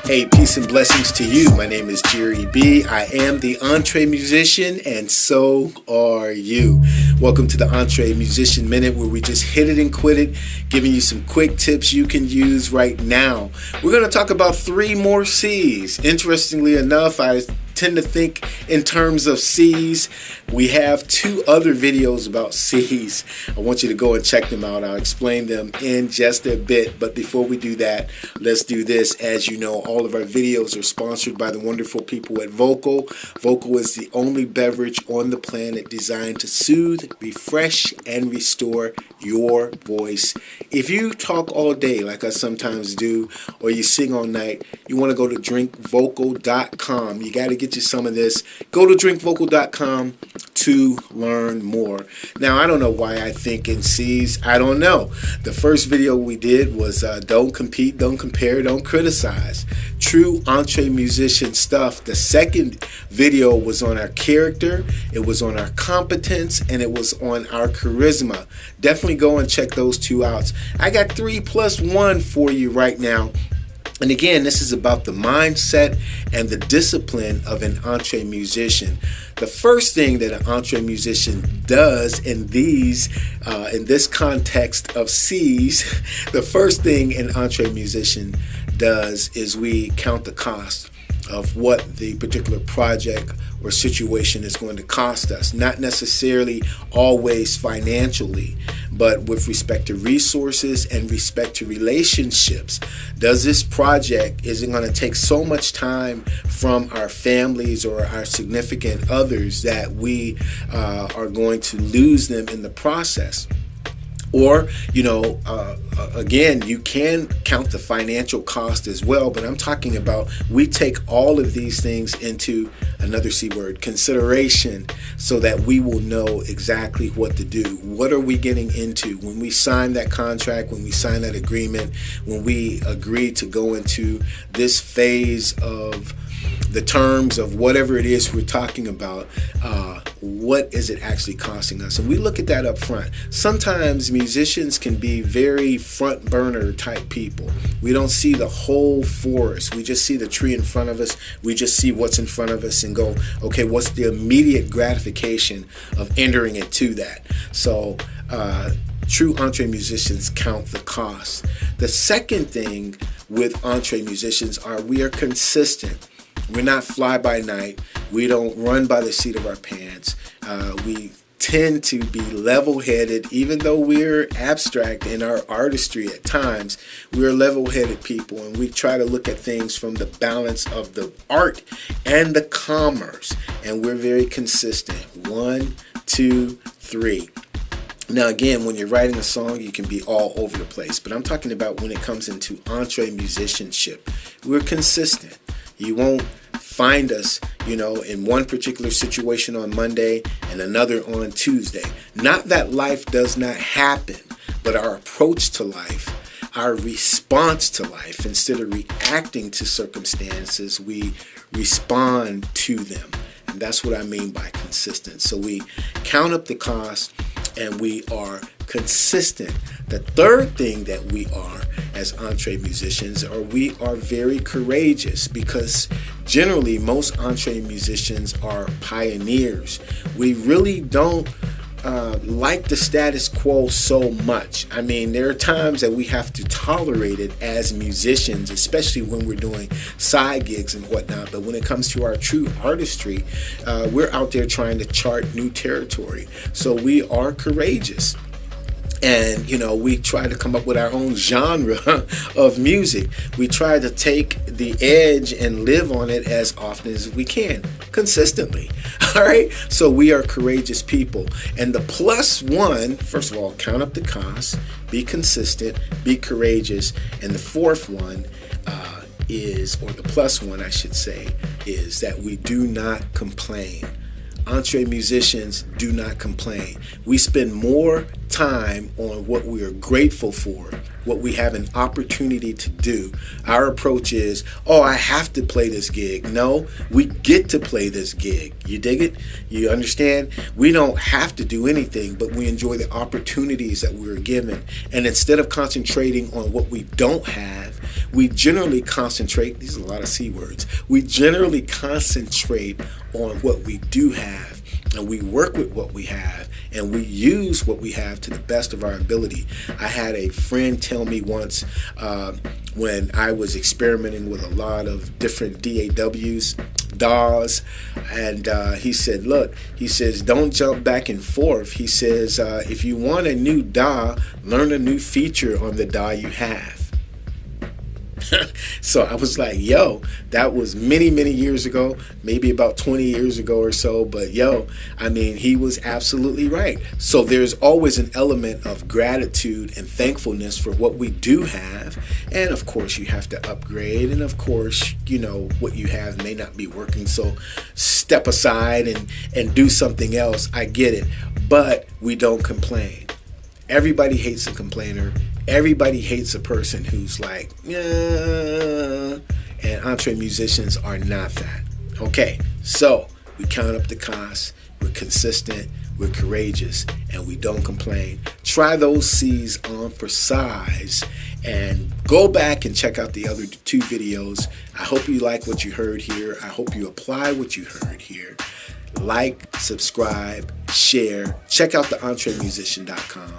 Hey, peace and blessings to you. My name is Jere B. I am the EntreMusician, and so are you. Welcome to the EntreMusician Minute, where we just hit it and quit it, giving you some quick tips you can use right now. We're going to talk about 3 more C's. Interestingly enough, I tend to think in terms of C's. We have 2 other videos about C's. I want you to go and check them out. I'll explain them in just a bit. But before we do that, let's do this. As you know, all of our videos are sponsored by the wonderful people at Vocal. Vocal is the only beverage on the planet designed to soothe, refresh, and restore your voice. If you talk all day like I sometimes do, or you sing all night, you want to go to drinkvocal.com. You got to get you some of this. Go to drinkvocal.com to learn more. Now, I don't know why I think in C's. I don't know. The first video we did was don't compete, don't compare, don't criticize. True EntreMusician stuff. The second video was on our character, it was on our competence, and it was on our charisma. Definitely go and check those 2 out. I got 3+1 for you right now. And again, this is about the mindset and the discipline of an EntreMusician. The first thing that an EntreMusician does in this context of C's, the first thing an EntreMusician does is we count the cost of what the particular project or situation is going to cost us. Not necessarily always financially, but with respect to resources and respect to relationships. Does this project, is it going to take so much time from our families or our significant others that we are going to lose them in the process? Or, again, you can count the financial cost as well, but I'm talking about we take all of these things into, another C word, consideration, so that we will know exactly what to do. What are we getting into when we sign that contract, when we sign that agreement, when we agree to go into this phase of the terms of whatever it is we're talking about, what is it actually costing us? And we look at that up front. Sometimes musicians can be very front burner type people. We don't see the whole forest. We just see the tree in front of us. We just see what's in front of us and go, okay, what's the immediate gratification of entering into that? So true EntreMusicians count the cost. The second thing with EntreMusicians are we are consistent. We're not fly by night. We don't run by the seat of our pants. We tend to be level-headed, even though we're abstract in our artistry at times. We're level-headed people, and we try to look at things from the balance of the art and the commerce. And we're very consistent. 1, 2, 3. Now, again, when you're writing a song, you can be all over the place. But I'm talking about when it comes into EntreMusicianship. We're consistent. You won't find us, in one particular situation on Monday and another on Tuesday. Not that life does not happen, but our approach to life, our response to life, instead of reacting to circumstances, we respond to them. And that's what I mean by consistent. So we count up the cost and we are consistent. The third thing that we are as EntreMusicians are we are very courageous, because generally most EntreMusicians are pioneers. We really don't like the status quo so much. I mean, there are times that we have to tolerate it as musicians, especially when we're doing side gigs and whatnot. But when it comes to our true artistry, we're out there trying to chart new territory. So we are courageous. And, we try to come up with our own genre of music. We try to take the edge and live on it as often as we can, consistently. All right? So we are courageous people. And the +1, first of all, count up the cost, be consistent, be courageous. And the fourth one or the +1, I should say, is that we do not complain. EntreMusicians do not complain. We spend more time on what we are grateful for, what we have an opportunity to do. Our approach is, oh, I have to play this gig. No, we get to play this gig. You dig it? You understand? We don't have to do anything, but we enjoy the opportunities that we're given. And instead of concentrating on what we don't have, we generally concentrate, these are a lot of C words, we generally concentrate on what we do have, and we work with what we have, and we use what we have to the best of our ability. I had a friend tell me once, when I was experimenting with a lot of different DAWs, and he said, look, he says, don't jump back and forth. He says, if you want a new DAW, learn a new feature on the DAW you have. So I was like, yo, that was many, many years ago, maybe about 20 years ago or so. But yo, I mean, he was absolutely right. So there's always an element of gratitude and thankfulness for what we do have. And of course, you have to upgrade. And of course, you know, what you have may not be working. So step aside and do something else. I get it. But we don't complain. Everybody hates a complainer. Everybody hates a person who's like, yeah, and EntreMusicians are not that. Okay, so we count up the costs, we're consistent, we're courageous, and we don't complain. Try those C's on for size, and go back and check out the other 2 videos. I hope you like what you heard here. I hope you apply what you heard here. Like, subscribe, share. Check out the EntreMusician.com.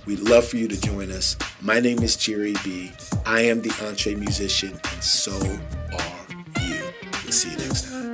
We'd love for you to join us. My name is Jere B. I am the EntreMusician, and so are you. We'll see you next time.